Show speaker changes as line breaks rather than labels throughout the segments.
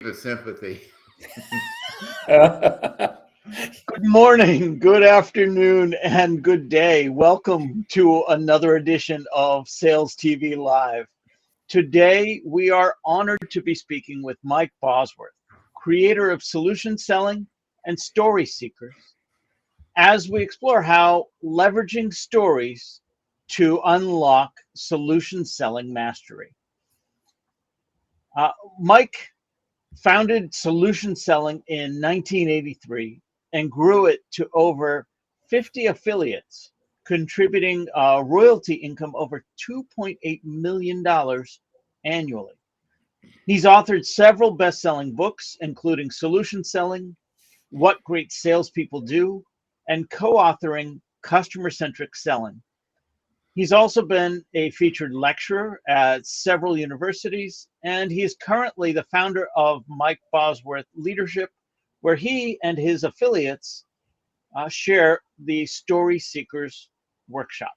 with sympathy.
Good morning, good afternoon, and good day. Welcome to another edition of Sales TV Live. Today, we are honored to be speaking with Mike Bosworth, creator of Solution Selling and Story Seekers, as we explore how leveraging stories to unlock solution selling mastery. Mike founded Solution Selling in 1983 and grew it to over 50 affiliates, contributing royalty income over $2.8 million annually. He's authored several best-selling books, including Solution Selling, What Great Salespeople Do, and co-authoring Customer-Centric Selling. He's also been a featured lecturer at several universities, and he is currently the founder of Mike Bosworth Leadership, where he and his affiliates share the Story Seekers Workshop.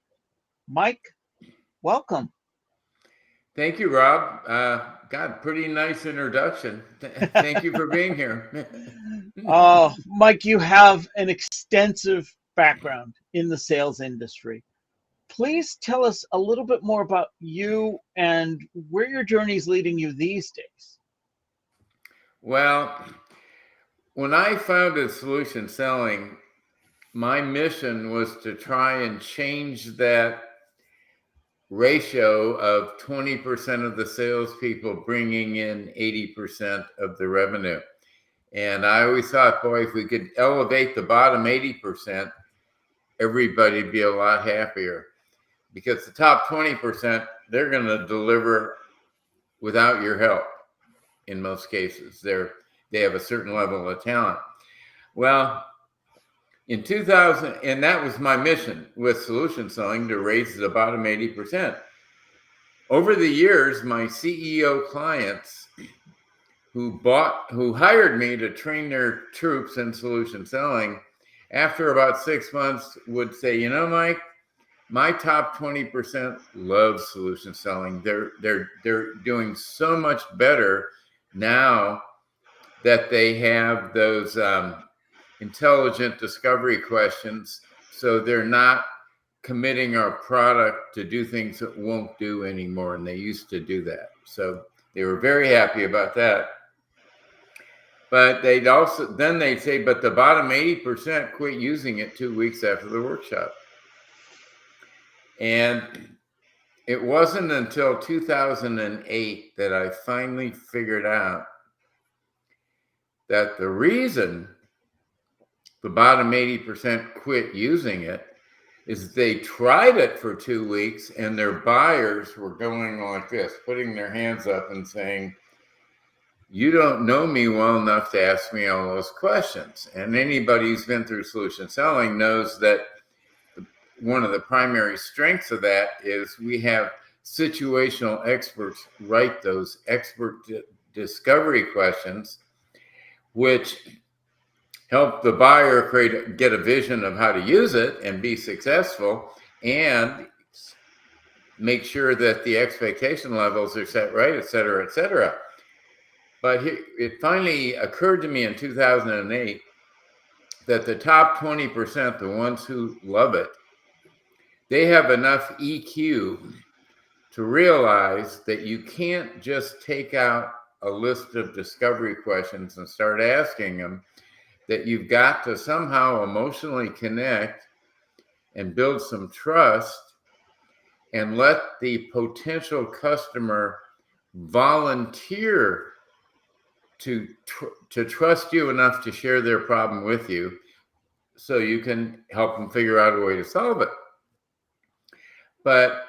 Mike, welcome.
Thank you, Rob. God, pretty nice introduction. Thank you for being here.
Mike, you have an extensive background in the sales industry. Please tell us a little bit more about you and where your journey is leading you these days.
Well, when I founded Solution Selling, my mission was to try and change that ratio of 20% of the salespeople bringing in 80% of the revenue. And I always thought, boy, if we could elevate the bottom 80%, everybody'd be a lot happier. Because the top 20%, they're going to deliver without your help in most cases. They have a certain level of talent. Well, in 2000, and that was my mission with Solution Selling, to raise the bottom 80%. Over the years, my CEO clients who hired me to train their troops in Solution Selling, after about 6 months would say, you know, Mike, my top 20% love Solution Selling. They're doing so much better now that they have those intelligent discovery questions, so they're not committing our product to do things that won't do anymore, and they used to do that. So they were very happy about that. But they'd say, but the bottom 80% quit using it 2 weeks after the workshop. And it wasn't until 2008 that I finally figured out that the reason the bottom 80% quit using it is they tried it for 2 weeks and their buyers were going like this, putting their hands up and saying, you don't know me well enough to ask me all those questions. And anybody who's been through Solution Selling knows that one of the primary strengths of that is we have situational experts write those expert discovery questions, which help the buyer get a vision of how to use it and be successful, and make sure that the expectation levels are set right, et cetera, et cetera. But it finally occurred to me in 2008 that the top 20%, the ones who love it, they have enough EQ to realize that you can't just take out a list of discovery questions and start asking them, that you've got to somehow emotionally connect and build some trust and let the potential customer volunteer to trust you enough to share their problem with you so you can help them figure out a way to solve it. But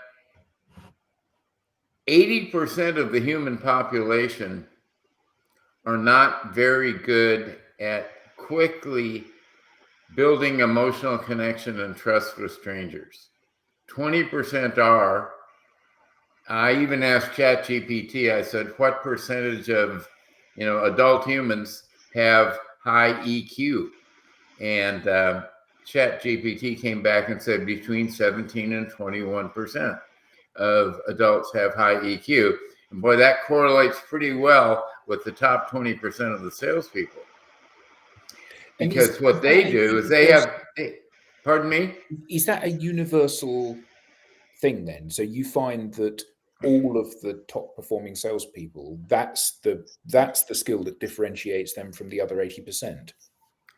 80% of the human population are not very good at quickly building emotional connection and trust with strangers. 20% are. I even asked ChatGPT, I said, what percentage of adult humans have high EQ? And ChatGPT came back and said between 17 and 21% of adults have high EQ. And boy, that correlates pretty well with the top 20% of the salespeople.
And
Because what they do is they have, pardon me?
Is that a universal thing then? So you find that all of the top performing salespeople, that's the skill that differentiates them from the other 80%?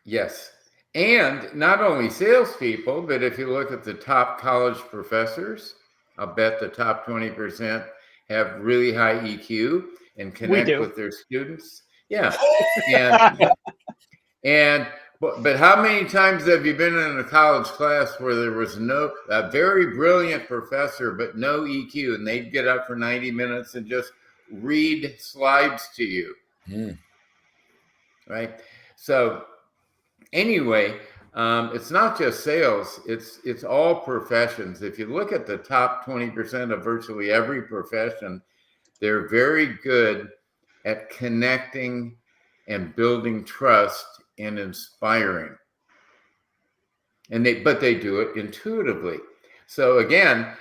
Yes. And not only salespeople, but if you look at the top college professors, I'll bet the top 20% have really high EQ and connect with their students. Yeah. But how many times have you been in a college class where there was a very brilliant professor, but no EQ, and they'd get up for 90 minutes and just read slides to you? Right. So anyway, it's not just sales, it's all professions. If you look at the top 20% of virtually every profession, they're very good at connecting and building trust and inspiring. But they do it intuitively. So again,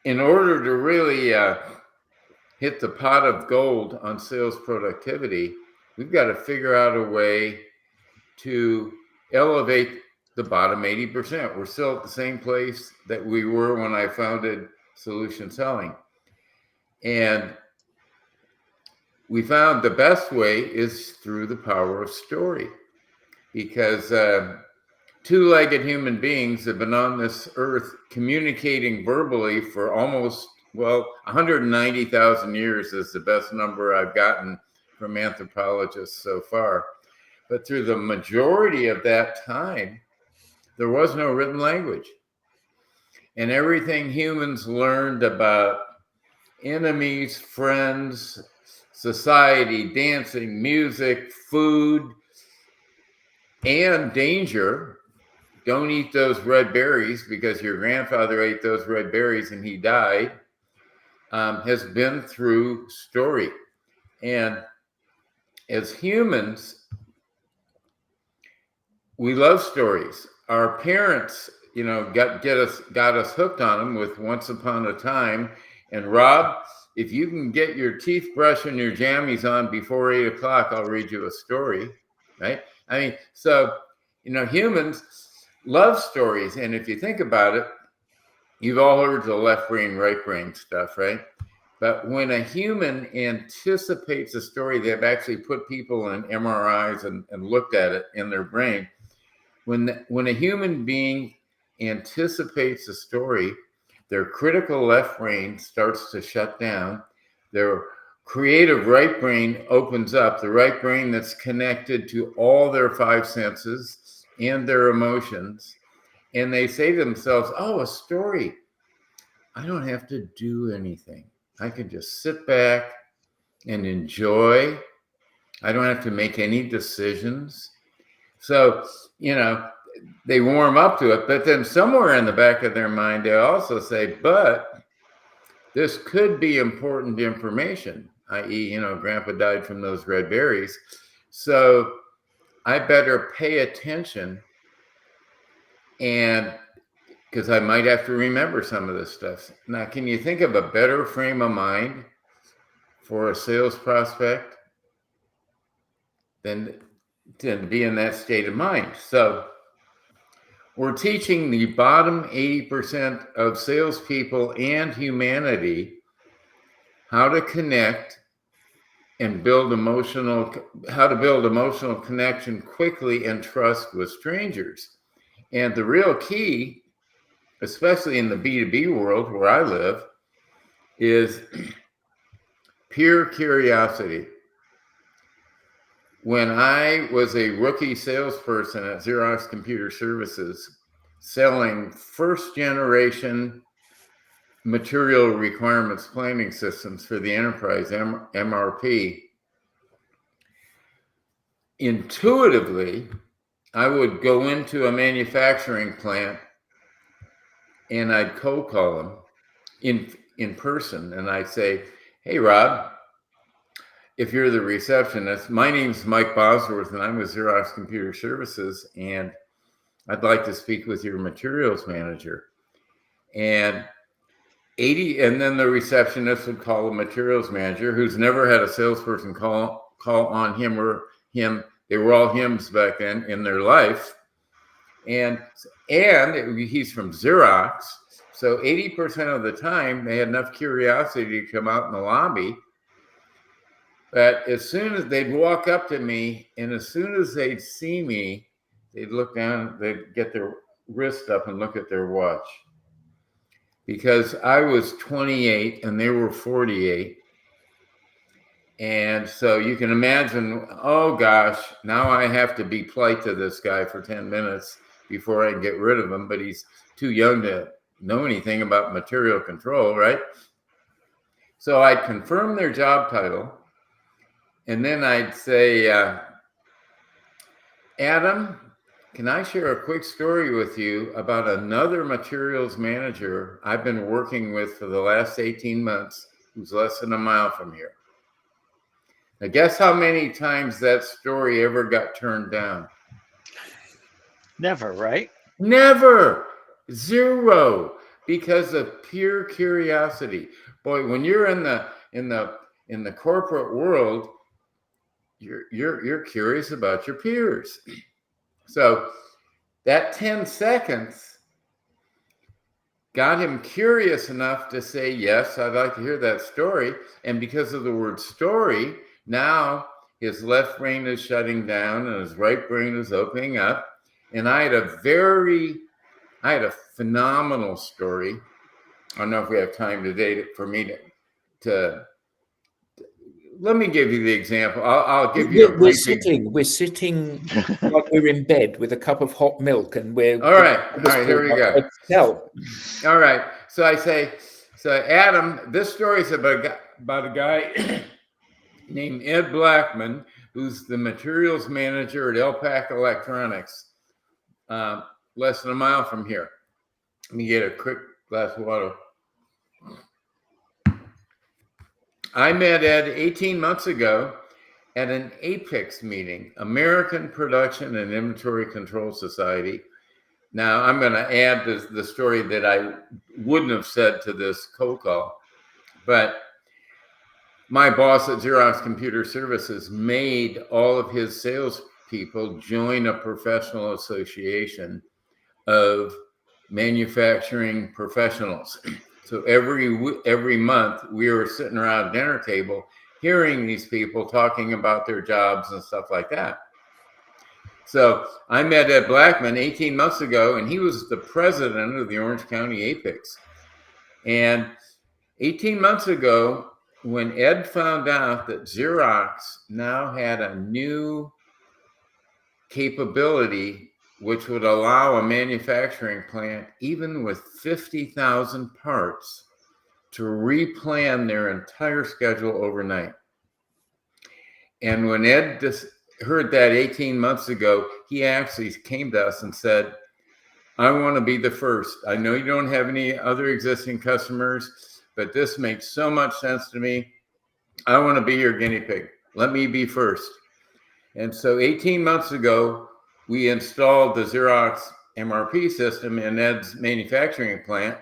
in order to really hit the pot of gold on sales productivity, we've got to figure out a way to elevate the bottom 80%. We're still at the same place that we were when I founded Solution Selling. And we found the best way is through the power of story, because two-legged human beings have been on this earth communicating verbally for almost, 190,000 years is the best number I've gotten from anthropologists so far. But through the majority of that time, there was no written language. And everything humans learned about enemies, friends, society, dancing, music, food, and danger. Don't eat those red berries because your grandfather ate those red berries and he died, has been through story. And as humans, we love stories. Our parents, got us hooked on them with Once Upon a Time. And Rob, if you can get your teeth brushed and your jammies on before 8 o'clock, I'll read you a story, right? I mean, so, humans love stories. And if you think about it, you've all heard the left brain, right brain stuff, right? But when a human anticipates a story, they've actually put people in MRIs and looked at it in their brain. When a human being anticipates a story, their critical left brain starts to shut down. Their creative right brain opens up, the right brain that's connected to all their five senses and their emotions. And they say to themselves, oh, a story. I don't have to do anything. I can just sit back and enjoy. I don't have to make any decisions. So, they warm up to it, but then somewhere in the back of their mind, they also say, but this could be important information, i.e., grandpa died from those red berries. So I better pay attention, and because I might have to remember some of this stuff. Now, can you think of a better frame of mind for a sales prospect than to be in that state of mind? So we're teaching the bottom 80% of salespeople and humanity how to connect and build emotional connection quickly and trust with strangers. And the real key, especially in the B2B world where I live, is pure curiosity. When I was a rookie salesperson at Xerox Computer Services, selling first generation material requirements planning systems for the enterprise, MRP, intuitively, I would go into a manufacturing plant and I'd cold call them in person. And I'd say, hey, Rob, if you're the receptionist, my name's Mike Bosworth and I'm with Xerox Computer Services, and I'd like to speak with your materials manager. And then the receptionist would call the materials manager, who's never had a salesperson call call on him or him. They were all hymns back then in their life. And he's from Xerox. So 80% of the time, they had enough curiosity to come out in the lobby. But as soon as they'd walk up to me, and as soon as they'd see me, they'd look down, they'd get their wrist up and look at their watch. Because I was 28 and they were 48. And so you can imagine, oh gosh, now I have to be polite to this guy for 10 minutes before I can get rid of him, but he's too young to know anything about material control, right? So I'd confirm their job title, and then I'd say, Adam, can I share a quick story with you about another materials manager I've been working with for the last 18 months who's less than a mile from here? Now, guess how many times that story ever got turned down?
Never, right?
Never. Zero. Because of pure curiosity. Boy, when you're in the corporate world, you're curious about your peers. So that 10 seconds got him curious enough to say, yes, I'd like to hear that story. And because of the word story, now his left brain is shutting down and his right brain is opening up. And I had a phenomenal story. I don't know if we have time today for me to let me give you the example. I'll give you
We're sitting like we're in bed with a cup of hot milk, and we're
all right. Here we go.
Tell.
All right. So I say, Adam, this story is about a guy named Ed Blackman, who's the materials manager at Elpac Electronics, less than a mile from here. Let me get a quick glass of water. I met Ed 18 months ago at an APIX meeting, American Production and Inventory Control Society. Now, I'm going to add the story that I wouldn't have said to this cold call, but my boss at Xerox Computer Services made all of his salespeople join a professional association of manufacturing professionals. So every month we were sitting around a dinner table hearing these people talking about their jobs and stuff like that. So I met Ed Blackman 18 months ago, and he was the president of the Orange County APIX. And 18 months ago, when Ed found out that Xerox now had a new capability which would allow a manufacturing plant, even with 50,000 parts, to replan their entire schedule overnight. And when Ed heard that 18 months ago, he actually came to us and said, I want to be the first. I know you don't have any other existing customers, but this makes so much sense to me. I want to be your guinea pig. Let me be first. And so 18 months ago, we installed the Xerox MRP system in Ed's manufacturing plant.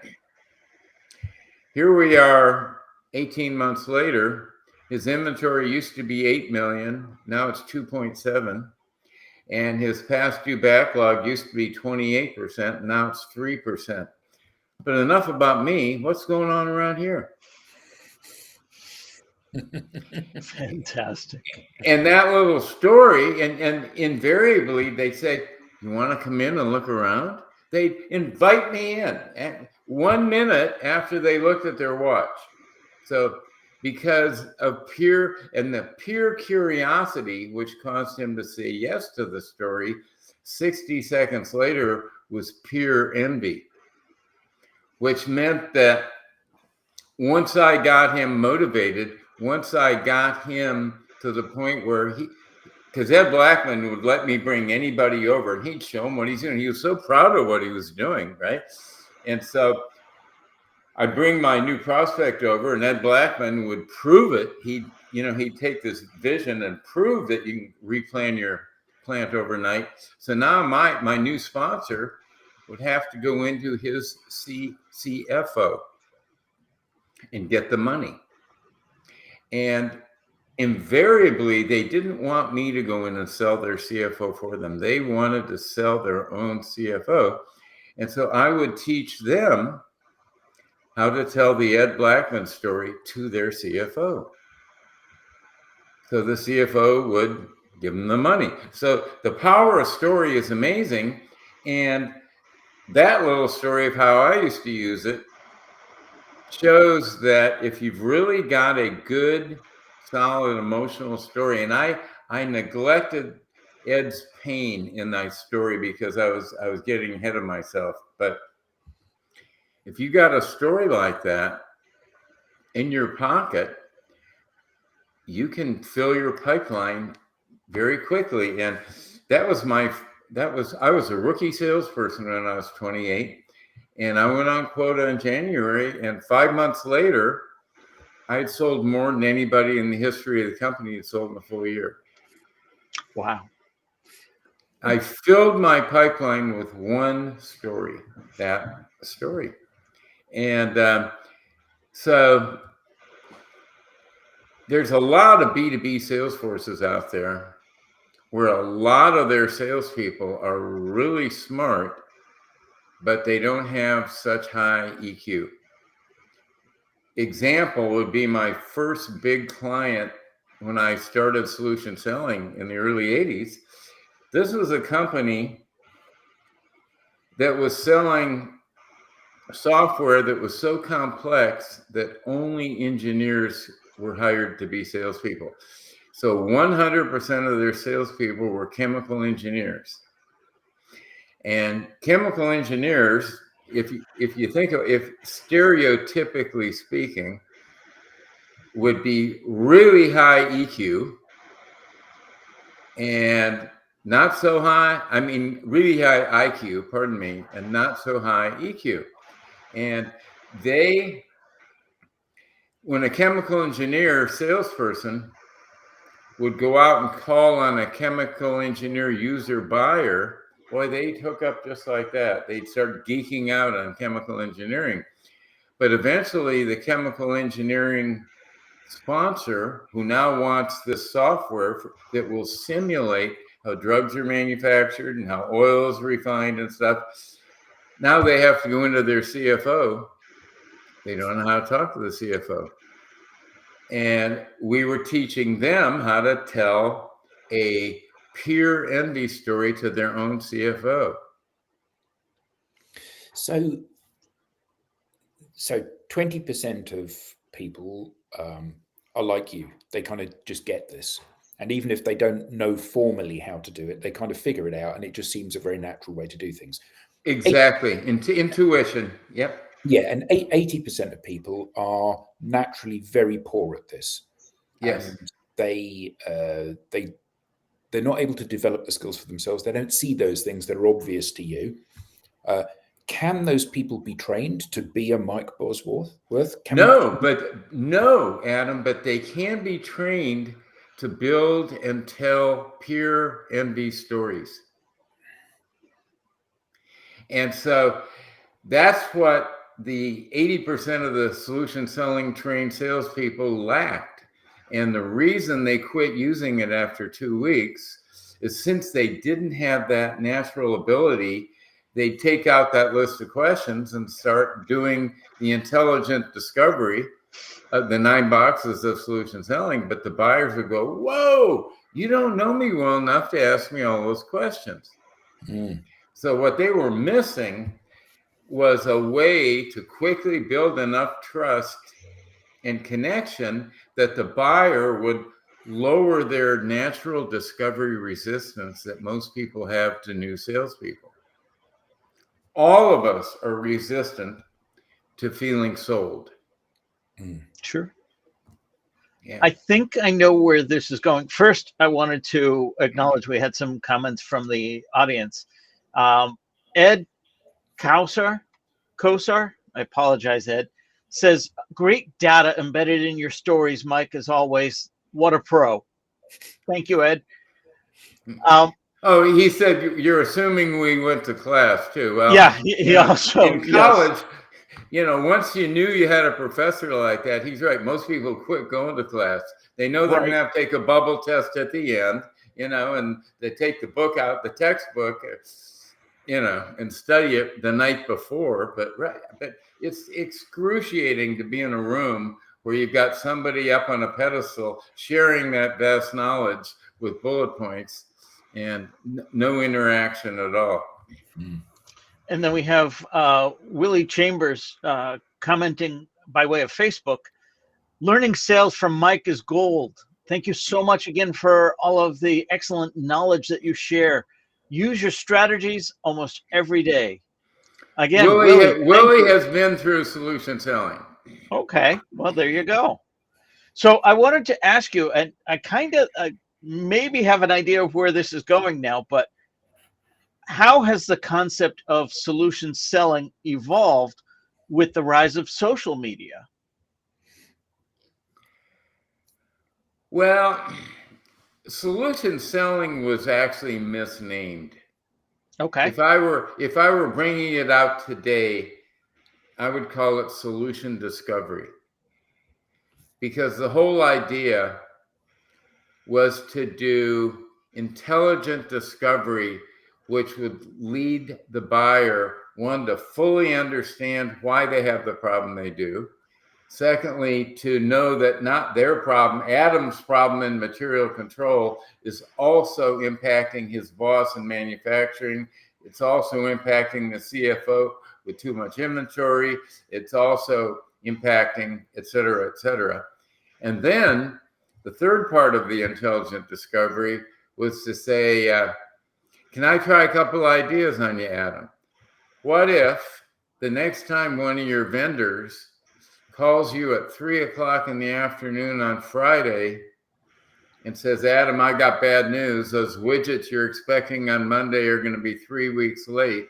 Here we are 18 months later. His inventory used to be 8 million. Now it's 2.7. And his past due backlog used to be 28%. Now it's 3%. But enough about me. What's going on around here?
Fantastic.
And that little story, and invariably they say, you want to come in and look around? They invite me in 1 minute after they looked at their watch. So because of pure curiosity, which caused him to say yes to the story, 60 seconds later was pure envy, which meant that once I got him motivated, once I got him to the point where because Ed Blackman would let me bring anybody over and he'd show him what he's doing. He was so proud of what he was doing, right? And so I bring my new prospect over, and Ed Blackman would prove it. He'd take this vision and prove that you can replan your plant overnight. So now my new sponsor would have to go into his CFO and get the money. And invariably, they didn't want me to go in and sell their CFO for them. They wanted to sell their own CFO. And so I would teach them how to tell the Ed Blackman story to their CFO. So the CFO would give them the money. So the power of story is amazing. And that little story of how I used to use it shows that if you've really got a good, solid emotional story, and I neglected Ed's pain in that story because I was getting ahead of myself. But if you got a story like that in your pocket, you can fill your pipeline very quickly. And I was a rookie salesperson when I was 28. And I went on quota in January, and 5 months later, I had sold more than anybody in the history of the company had sold in a full year.
Wow.
I filled my pipeline with one story, that story. And so there's a lot of B2B sales forces out there where a lot of their salespeople are really smart, but they don't have such high EQ. Example would be my first big client when I started solution selling in the early 80s. This was a company that was selling software that was so complex that only engineers were hired to be salespeople. So 100% of their salespeople were chemical engineers. And chemical engineers, if you think of, if stereotypically speaking, would be really high EQ and not so high, really high IQ, pardon me, and not so high EQ. And when a chemical engineer salesperson would go out and call on a chemical engineer user buyer, boy, they'd hook up just like that. They'd start geeking out on chemical engineering. But eventually the chemical engineering sponsor, who now wants this software that will simulate how drugs are manufactured and how oil is refined and stuff, now they have to go into their CFO. They don't know how to talk to the CFO. And we were teaching them how to tell a peer envy story to their own CFO.
So 20% of people are like you. They kind of just get this. And even if they don't know formally how to do it, they kind of figure it out. And it just seems a very natural way to do things.
Exactly. Intuition. Yep.
Yeah. And 80% of people are naturally very poor at this.
Yes.
And they're not able to develop the skills for themselves. They don't see those things that are obvious to you. Can those people be trained to be a Mike Bosworth?
No, Adam, but they can be trained to build and tell peer envy stories. And so that's what the 80% of the solution selling trained salespeople lacked. And the reason they quit using it after 2 weeks is since they didn't have that natural ability, they'd take out that list of questions and start doing the intelligent discovery of the 9 boxes of solution selling. But the buyers would go, whoa, you don't know me well enough to ask me all those questions. So what they were missing was a way to quickly build enough trust and connection that the buyer would lower their natural discovery resistance that most people have to new salespeople. All of us are resistant to feeling sold.
Sure.
Yeah.
I think I know where this is going. First, I wanted to acknowledge we had some comments from the audience. Ed Kosar, I apologize, Ed, says, great data embedded in your stories, Mike, as always. What a pro. Thank you, Ed.
He said you're assuming we went to class too. Well,
yeah, he also
in college, once you knew you had a professor like that, he's right. Most people quit going to class. They know they're going to have to take a bubble test at the end, and they take the book out, the textbook, and study it the night before. But it's excruciating to be in a room where you've got somebody up on a pedestal sharing that vast knowledge with bullet points and no interaction at all.
And then we have Willie Chambers commenting by way of Facebook, learning sales from Mike is gold. Thank you so much again for all of the excellent knowledge that you share. Use your strategies almost every day. Again,
Willie has been through solution selling.
Okay, well, there you go. So I wanted to ask you, and I kind of maybe have an idea of where this is going now, but how has the concept of solution selling evolved with the rise of social media?
Well, solution selling was actually misnamed.
Okay.
If I were bringing it out today, I would call it solution discovery, because the whole idea was to do intelligent discovery, which would lead the buyer, one, to fully understand why they have the problem they do. Secondly, to know that not their problem, Adam's problem in material control, is also impacting his boss in manufacturing. It's also impacting the CFO with too much inventory. It's also impacting, et cetera, et cetera. And then the third part of the intelligent discovery was to say, can I try a couple ideas on you, Adam? What if the next time one of your vendors calls you at 3:00 in the afternoon on Friday and says, Adam, I got bad news. Those widgets you're expecting on Monday are going to be 3 weeks late.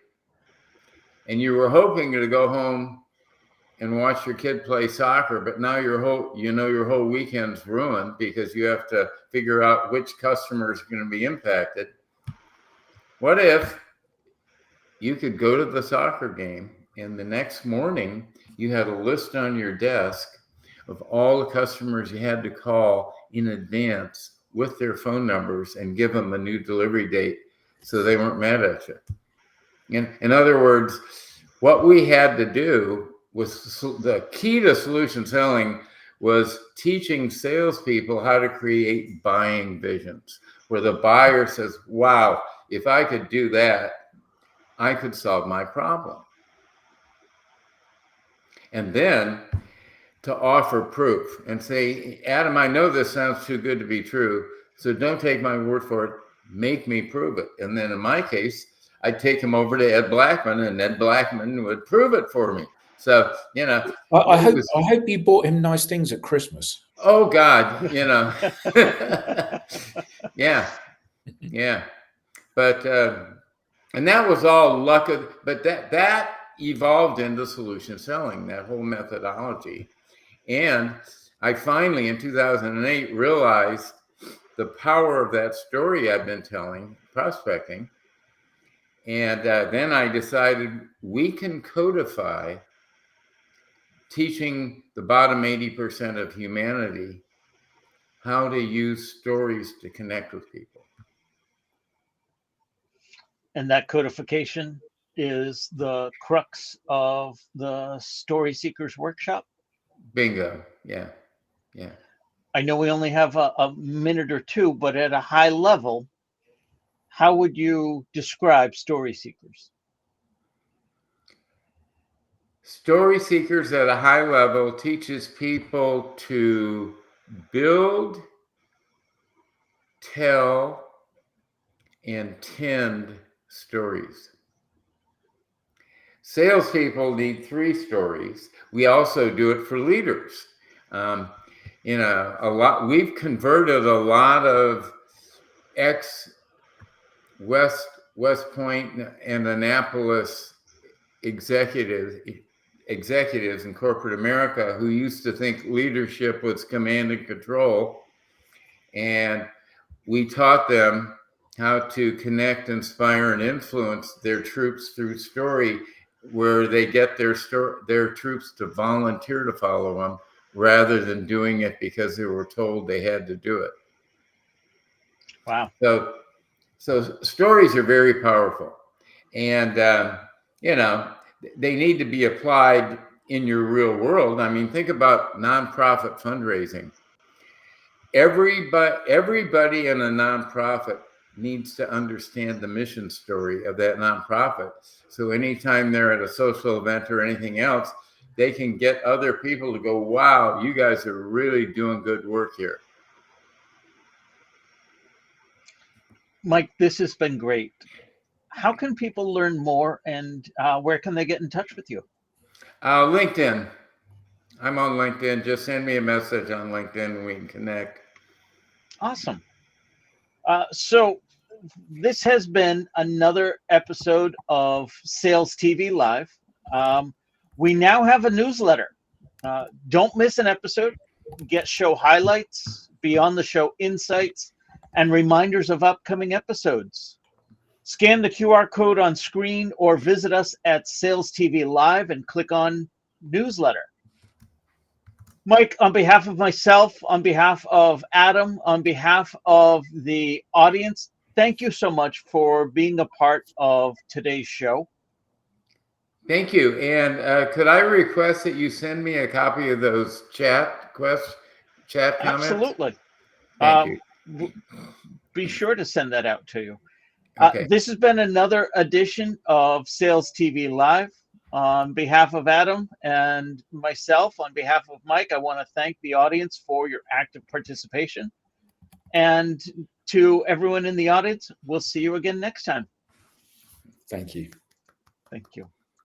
And you were hoping to go home and watch your kid play soccer, but now your whole weekend's ruined because you have to figure out which customer is going to be impacted. What if you could go to the soccer game and the next morning you had a list on your desk of all the customers you had to call in advance with their phone numbers and give them a new delivery date so they weren't mad at you? In other words, what we had to do was, the key to solution selling was teaching salespeople how to create buying visions, where the buyer says, wow, if I could do that, I could solve my problem. And then to offer proof and say, Adam, I know this sounds too good to be true, so don't take my word for it, make me prove it. And then in my case, I'd take him over to Ed Blackman, and Ed Blackman would prove it for me. So,
I hope you bought him nice things at Christmas.
Oh God, yeah. But and that was all luck of, but that evolved into solution selling, that whole methodology. And I finally, in 2008, realized the power of that story I've been telling, prospecting. And then I decided we can codify teaching the bottom 80% of humanity how to use stories to connect with people.
And that codification is the crux of the Story Seekers Workshop?
Bingo. Yeah.
I know we only have a minute or two, but at a high level, how would you describe Story Seekers?
Story Seekers at a high level teaches people to build, tell, and tend stories. Salespeople need 3 stories. We also do it for leaders. We've converted a lot of ex-West Point and Annapolis executives in corporate America who used to think leadership was command and control. And we taught them how to connect, inspire, and influence their troops through story, where they get their troops to volunteer to follow them rather than doing it because they were told they had to do it.
Wow.
So stories are very powerful, and they need to be applied in your real world. I mean, think about nonprofit fundraising. Everybody in a nonprofit needs to understand the mission story of that nonprofit. So anytime they're at a social event or anything else, they can get other people to go, wow, you guys are really doing good work here.
Mike, this has been great. How can people learn more, and where can they get in touch with you?
LinkedIn. I'm on LinkedIn. Just send me a message on LinkedIn and we can connect.
Awesome. So this has been another episode of Sales TV Live. We now have a newsletter. Don't miss an episode. Get show highlights, beyond the show insights, and reminders of upcoming episodes. Scan the QR code on screen or visit us at Sales TV Live and click on newsletter. Mike, on behalf of myself, on behalf of Adam, on behalf of the audience, thank you so much for being a part of today's show.
Thank you. And could I request that you send me a copy of those chat comments?
Absolutely.
Thank you.
Be sure to send that out to you.
Okay.
This has been another edition of Sales TV Live. On behalf of Adam and myself, on behalf of Mike, I want to thank the audience for your active participation. And to everyone in the audience, we'll see you again next time.
Thank you.
Thank you.